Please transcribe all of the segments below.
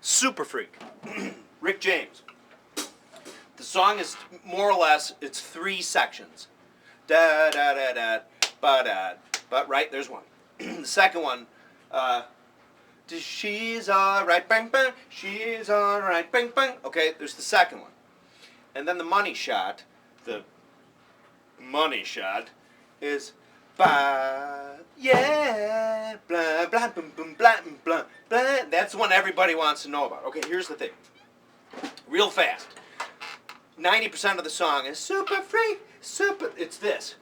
Super Freak, Rick James. The song is more or less, it's 3 sections. Da da da da, ba da, but right, there's one. The second one, she's alright, bang bang, she's alright, bang bang. Okay, there's the second one. And then the money shot is ba yeah, blah blah boom boom blah blah blah. That's the one everybody wants to know about. Okay, here's the thing. Real fast. 90% of the song is super free, super. It's this.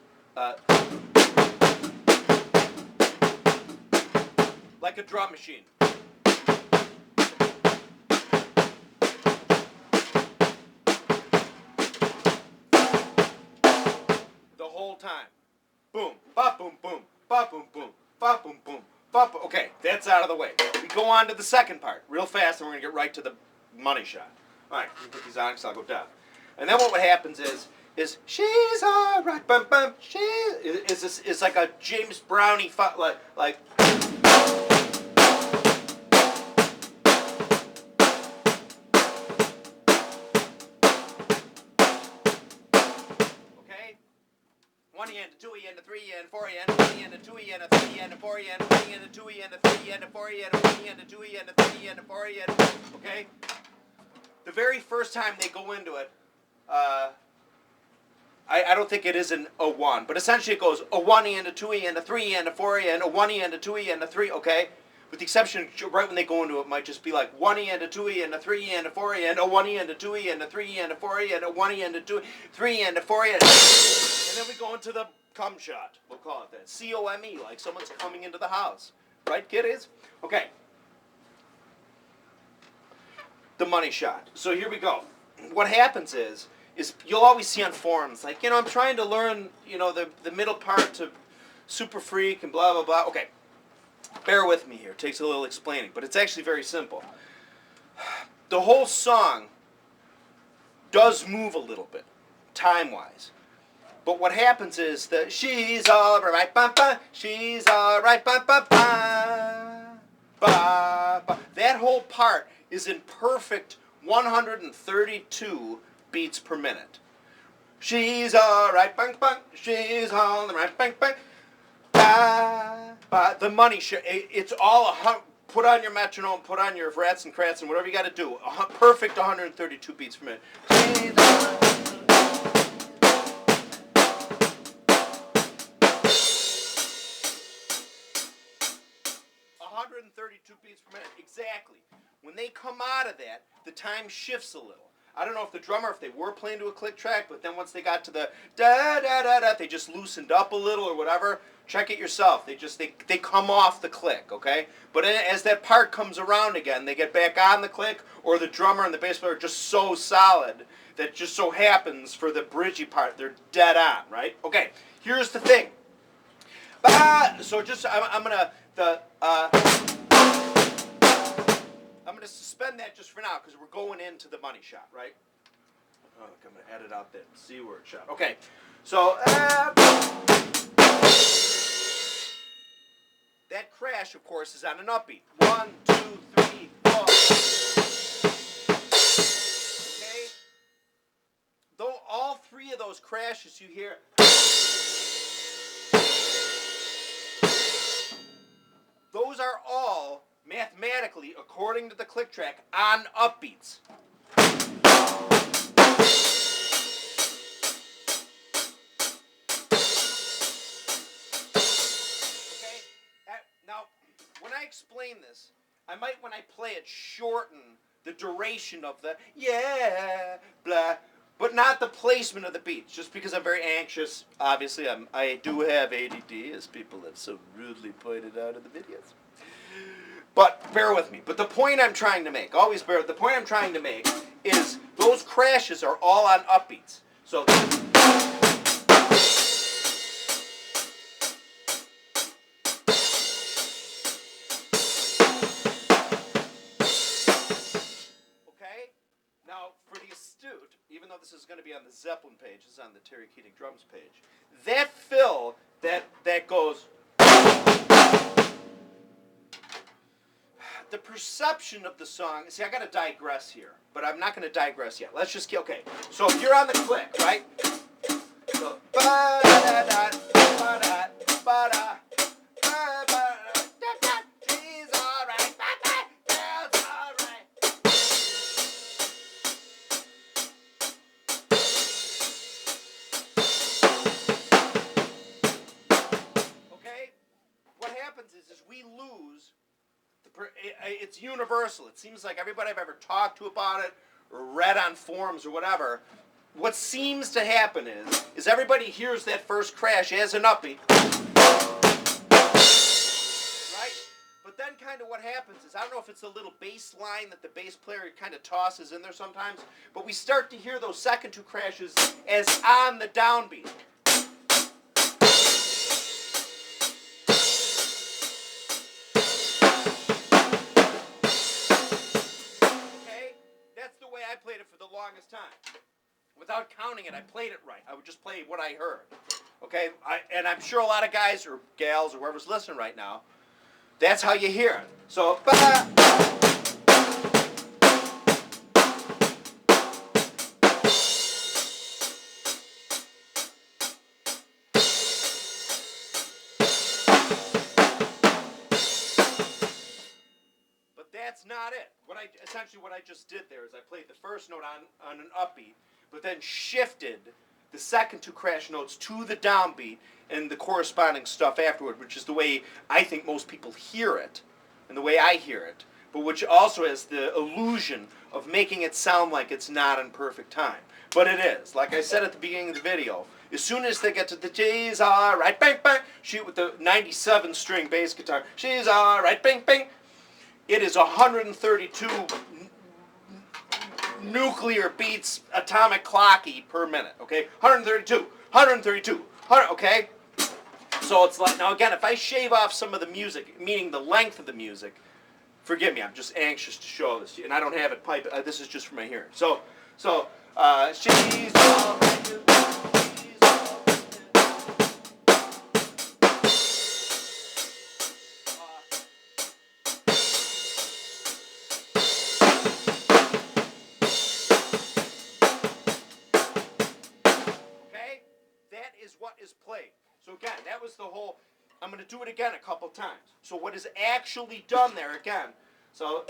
Like a drum machine. The whole time. Boom, ba boom boom, ba boom boom, ba boom boom, ba boom. Okay, that's out of the way. We go on to the second part, real fast, and we're gonna get right to the money shot. All right, let me put these on because I'll go down. And then what happens is she's alright, bum bum. She is like a James Brownie like. One end, a 2 end, a 3 end, 4 end, 1 end, a 2 end, a 3 end, a 4 end, 1 end, a 2 end, a 3 end, a 4 end, 1 end, a 2 end, a 3 end, a 4 end. Okay. The very first time they go into it, I don't think it is a 1, but essentially it goes a 1 end, a 2 end, a 3 end, a 4 end, a 1 end, a 2 end, a 3. Okay. With the exception, right when they go into it, might just be like 1 end, a 2 end, a 3 end, a 4 end, a 1 end, a 2 end, a 3 end, a 4 end, a 1 end, a 2, 3 end, a 4 end. And then we go into the cum shot. We'll call it that. C-O-M-E, like someone's coming into the house. Right, kiddies? Okay. The money shot. So here we go. What happens is you'll always see on forums, like, I'm trying to learn, the middle part to Super Freak and blah, blah, blah. Okay. Bear with me here. It takes a little explaining, but it's actually very simple. The whole song does move a little bit, time-wise. But what happens is that she's alright, ba ba, she's alright, ba ba ba, ba ba. That whole part is in perfect 132 beats per minute. She's alright, bang bang, she's alright, bang bang, ba ba. The money shot, it's all put on your metronome, put on your rats and crats and whatever you got to do. Perfect 132 beats per minute. She's alright. 132 beats per minute, exactly. When they come out of that, the time shifts a little. I don't know if the drummer, if they were playing to a click track, but then once they got to the da-da-da-da, they just loosened up a little or whatever. Check it yourself. They come off the click, okay? But as that part comes around again, they get back on the click, or the drummer and the bass player are just so solid that just so happens for the bridgy part, they're dead on, right? Okay, here's the thing. So just, I'm going to suspend that just for now because we're going into the money shot, right? Oh, look, I'm going to edit out that C word shot. Okay, so that crash, of course, is on an upbeat. 1, 2, 3, 4. Okay? Though all 3 of those crashes you hear. Those are all, mathematically, according to the click track, on upbeats. Okay? Now, when I explain this, I might, when I play it, shorten the duration of the yeah, blah, but not the placement of the beats, just because I'm very anxious. Obviously, I do have ADD, as people have so rudely pointed out in the videos. But bear with me. But the point I'm trying to make, the point I'm trying to make is those crashes are all on upbeats. So even though this is going to be on the Zeppelin page, this is on the Terry Keating drums page. That fill, that goes the perception of the song. See, I got to digress here, but I'm not going to digress yet. Let's just get okay. So if you're on the click, right? So ba da da ba da ba da. She's all right, that's all right. Okay, what happens is we lose. It's universal. It seems like everybody I've ever talked to about it or read on forums or whatever, what seems to happen is everybody hears that first crash as an uppie, right? But then kind of what happens is, I don't know if it's a little bass line that the bass player kind of tosses in there sometimes, but we start to hear those second two crashes as on the downbeat. I played it for the longest time. Without counting it, I played it right. I would just play what I heard. Okay? And I'm sure a lot of guys or gals or whoever's listening right now, that's how you hear it. So, but that's not it. Essentially what I just did there is I played the first note on an upbeat, but then shifted the second two crash notes to the downbeat and the corresponding stuff afterward, which is the way I think most people hear it, and the way I hear it, but which also has the illusion of making it sound like it's not in perfect time. But it is. Like I said at the beginning of the video, as soon as they get to the G's alright, bang, bang, shoot with the 97 string bass guitar, she's alright, bang, bang, it is 132 nuclear beats, atomic clocky per minute, okay? 132, 100, okay? So it's like, now again, if I shave off some of the music, meaning the length of the music, forgive me, I'm just anxious to show this to you, and I don't have it piped, this is just for my hearing. So, she's all right. What is played. So again, that was the whole, I'm going to do it again a couple times. So what is actually done there again, so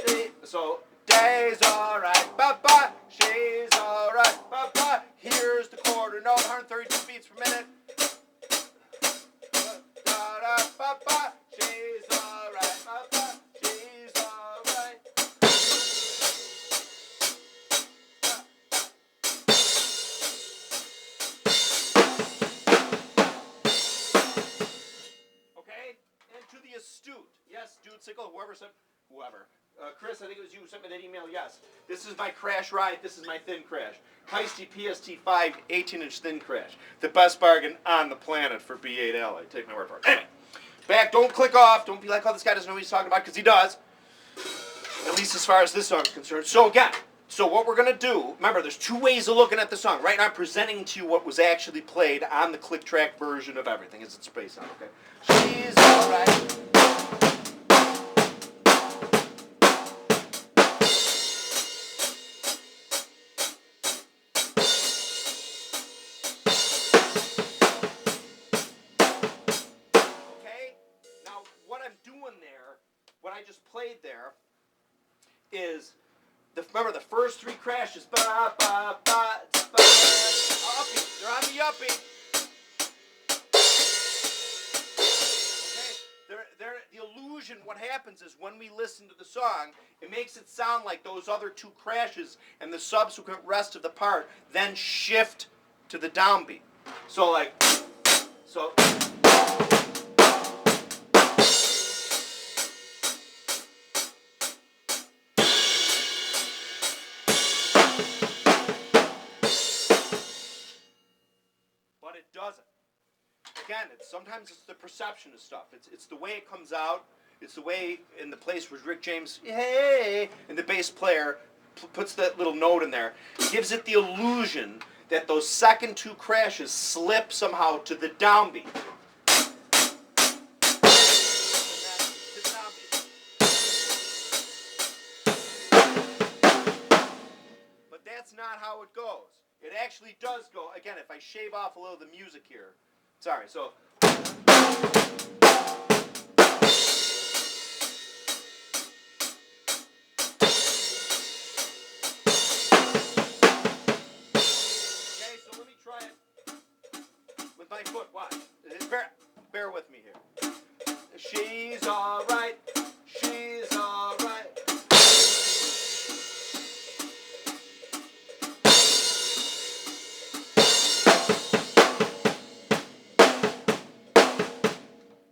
day's alright, ba-ba, she's alright, ba-ba, here's the quarter note, 132 beats per minute, ba-da, ba-ba, she's alright, ba-ba, she's alright. Astute. Yes, Dude Sickle, whoever. Chris, I think it was you who sent me that email. Yes. This is my crash ride. This is my thin crash. Heisty PST5 18-inch thin crash. The best bargain on the planet for B8L. I take my word for it. Anyway, back. Don't click off. Don't be like, oh, this guy doesn't know what he's talking about, because he does. At least as far as this song is concerned. So again, what we're going to do, remember, there's two ways of looking at the song. Right now I'm presenting to you what was actually played on the click track version of everything as it's based on, okay? She's alright. Okay? Now, what I'm doing there, what I just played there, is remember the first three crashes, ba ba ba ba, uppie. They're on the uppie. Okay, the illusion. What happens is when we listen to the song, it makes it sound like those other two crashes and the subsequent rest of the part then shift to the downbeat. So like, so. It doesn't. Again, sometimes it's the perception of stuff. It's the way it comes out. It's the way in the place where Rick James, hey, and the bass player puts that little note in there, gives it the illusion that those second two crashes slip somehow to the downbeat. not how it goes. It actually does go. Again, if I shave off a little of the music here. Sorry, so. Okay, so let me try it with my foot. Watch. Bear with me here. She's alright. She's alright.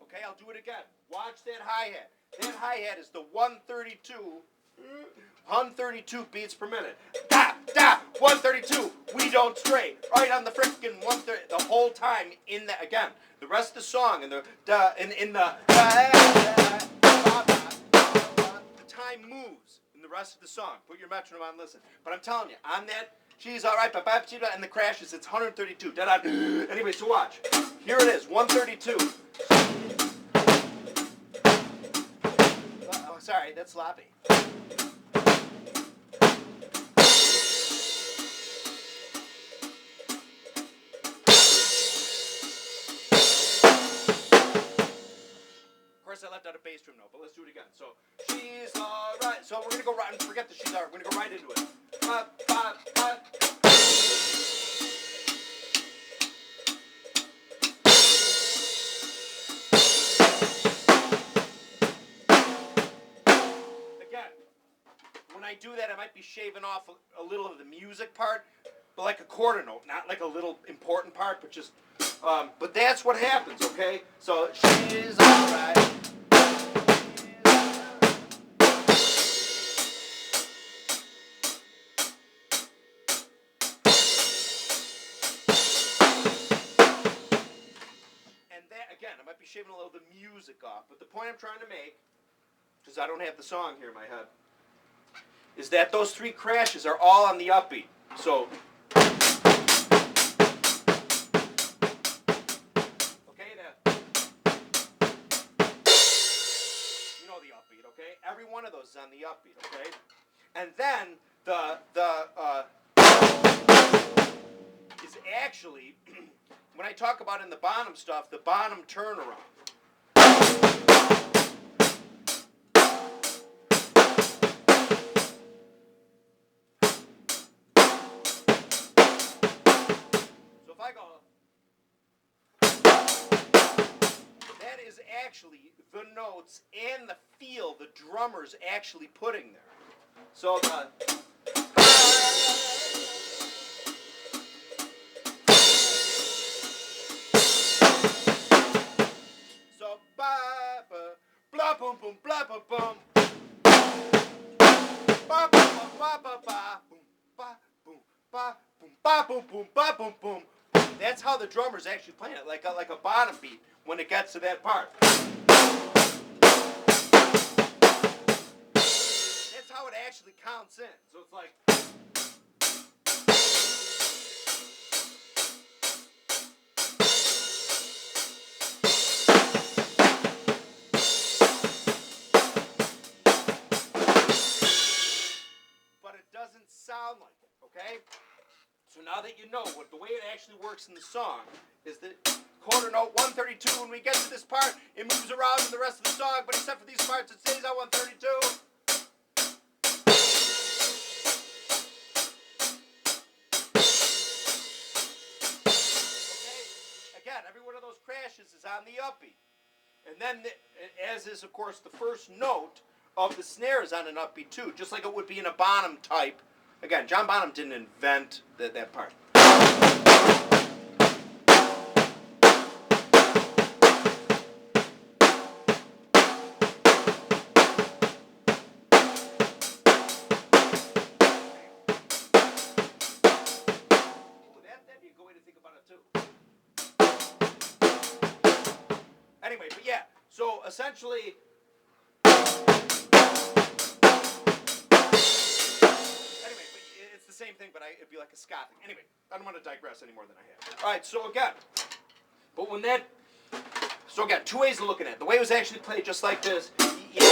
Okay, I'll do it again. Watch that hi-hat. That hi-hat is the 132 beats per minute. Da, da, 132. We don't stray. Right on the frickin' 130. The whole time in that, again, the rest of the song and the time moves in the rest of the song. Put your metronome on, listen. But I'm telling you, on that, she's alright, and the crashes, it's 132. Da-da. Anyway, so watch. Here it is, 132. Oh, sorry, that's sloppy. I left out a bass drum note, but let's do it again. So, she's alright. So we're going to go right, and forget the she's alright. We're going to go right into it. Again, when I do that, I might be shaving off a little of the music part, but like a quarter note, not like a little important part, but just, but that's what happens, okay? So, she's alright. Again, I might be shaving a little of the music off, but the point I'm trying to make, because I don't have the song here in my head, is that those three crashes are all on the upbeat. So, okay, you know the upbeat, okay? Every one of those is on the upbeat, okay? And then is actually when I talk about in the Bonham stuff, the Bonham turnaround. So if I go, that is actually the notes and the feel the drummer's actually putting there. So the blah boom boom blah boom boom ba ba ba ba ba boom ba boom ba boom ba boom boom ba boom boom. That's how the drummer's actually playing it, like a bottom beat when it gets to that part. That's how it actually counts in. So it's like. Sound like it, okay? So now that you know what the way it actually works in the song is that quarter note 132, when we get to this part, it moves around in the rest of the song, but except for these parts, it stays on 132. Okay? Again, every one of those crashes is on the upbeat. And then, as is, of course, the first note of the snare is on an upbeat too, just like it would be in a Bonham type. Again, John Bonham didn't invent that part. That'd be a good way to think about it too. Anyway, but yeah, so essentially. Same thing, but it'd be like a ska thing. Anyway, I don't want to digress any more than I have. All right, so again, two ways of looking at it. The way it was actually played just like this. Yeah.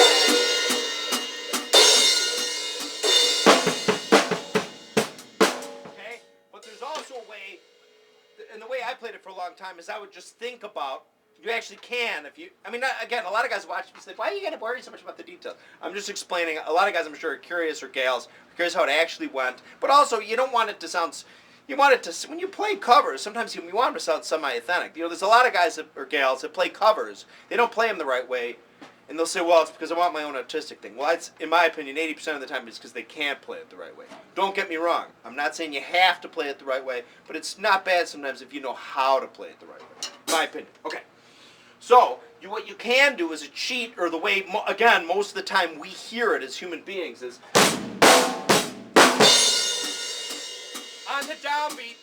long time is I would just think about. You actually can if you. I mean, again, a lot of guys watch and say, "Why are you going to worry so much about the details?" I'm just explaining. A lot of guys, I'm sure, are curious, or gals, are curious how it actually went. But also, you don't want it to sound. You want it to, when you play covers, sometimes you want them to sound semi-authentic. You know, there's a lot of guys or gals that play covers. They don't play them the right way, and they'll say, "Well, it's because I want my own artistic thing." Well, it's, in my opinion, 80% of the time it's because they can't play it the right way. Don't get me wrong. I'm not saying you have to play it the right way, but it's not bad sometimes if you know how to play it the right way. In my opinion. Okay. So, what you can do as a cheat, or the way, again, most of the time we hear it as human beings, is on the downbeat.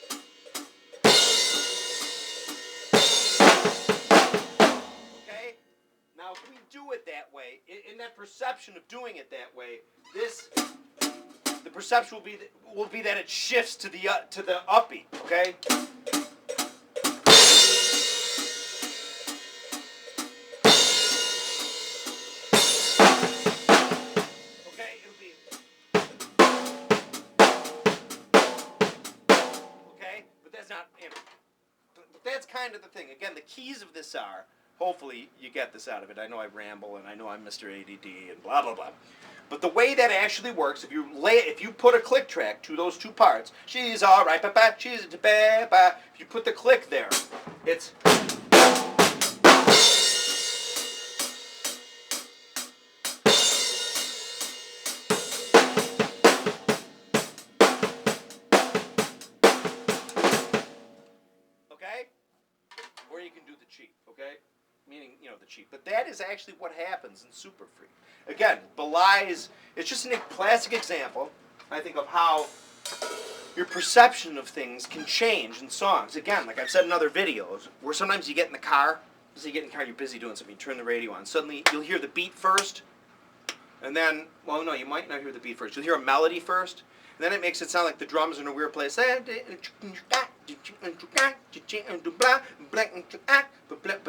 Okay? Now, if we do it that way, in that perception of doing it that way, the perception will be that it shifts to the upbeat. Okay? That's kind of the thing. Again, the keys of this are, hopefully you get this out of it. I know I ramble and I know I'm Mr. ADD and blah, blah, blah. But the way that actually works, if you put a click track to those two parts, she's all right, ba-ba, she's ba-ba. If you put the click there, it's... Or you can do the cheat, okay? Meaning, the cheat. But that is actually what happens in Super Freak. Again, belies, it's just a classic example, I think, of how your perception of things can change in songs. Again, like I've said in other videos, where sometimes you get in the car, you're busy doing something, you turn the radio on, suddenly you'll hear the beat first, and then, well, no, you might not hear the beat first. You'll hear a melody first, and then it makes it sound like the drums are in a weird place. But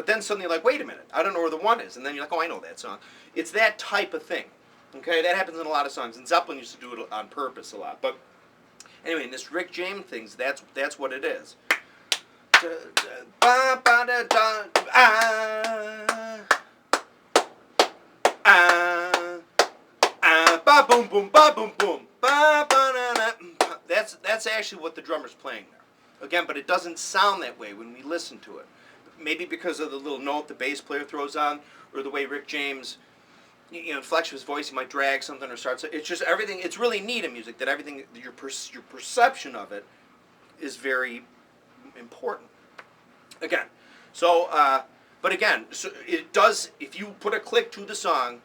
then suddenly you're like, wait a minute, I don't know where the one is. And then you're like, oh, I know that song. It's that type of thing. Okay, that happens in a lot of songs. And Zeppelin used to do it on purpose a lot. But anyway, in this Rick James things, that's what it is. Ba boom boom ba boom boom. That's actually what the drummer's playing there. Again, but it doesn't sound that way when we listen to it. Maybe because of the little note the bass player throws on, or the way Rick James, inflection of his voice, he might drag something or start. It's just everything. It's really neat in music that everything, your perception of it, is very important. Again, so but again, so it does. If you put a click to the song,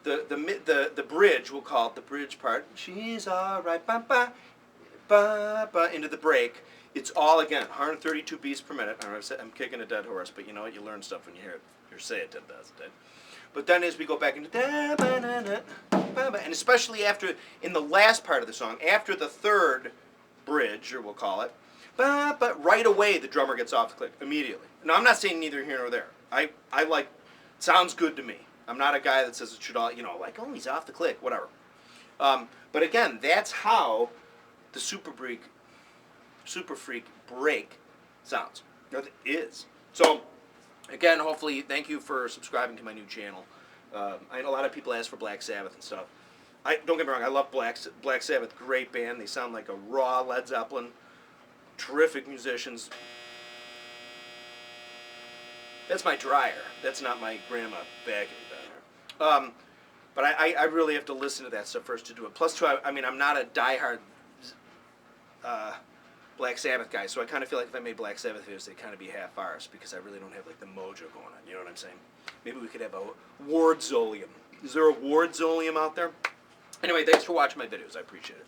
the bridge, we'll call it the bridge part. She's all right, ba ba ba ba, into the break. It's all, again, 132 beats per minute. I'm kicking a dead horse, but you know what? You learn stuff when you hear it. You say it 10,000 times. But then as we go back into da ba na na ba ba, and especially in the last part of the song, after the third bridge, or we'll call it, ba ba, right away the drummer gets off the click immediately. Now I'm not saying neither here nor there. I like, sounds good to me. I'm not a guy that says it should all, like, oh, he's off the click, whatever. But again, that's how the Super Freak break sounds. It is. So, again, hopefully, thank you for subscribing to my new channel. I know a lot of people ask for Black Sabbath and stuff. Don't get me wrong, I love Black Sabbath, great band. They sound like a raw Led Zeppelin. Terrific musicians. That's my dryer. That's not my grandma vacuum down here. But I really have to listen to that stuff first to do it. Plus, too, I'm not a diehard Black Sabbath guy, so I kind of feel like if I made Black Sabbath videos, they'd kind of be half-arsed because I really don't have like the mojo going on. You know what I'm saying? Maybe we could have a Ward Zolium. Is there a Ward Zolium out there? Anyway, thanks for watching my videos. I appreciate it.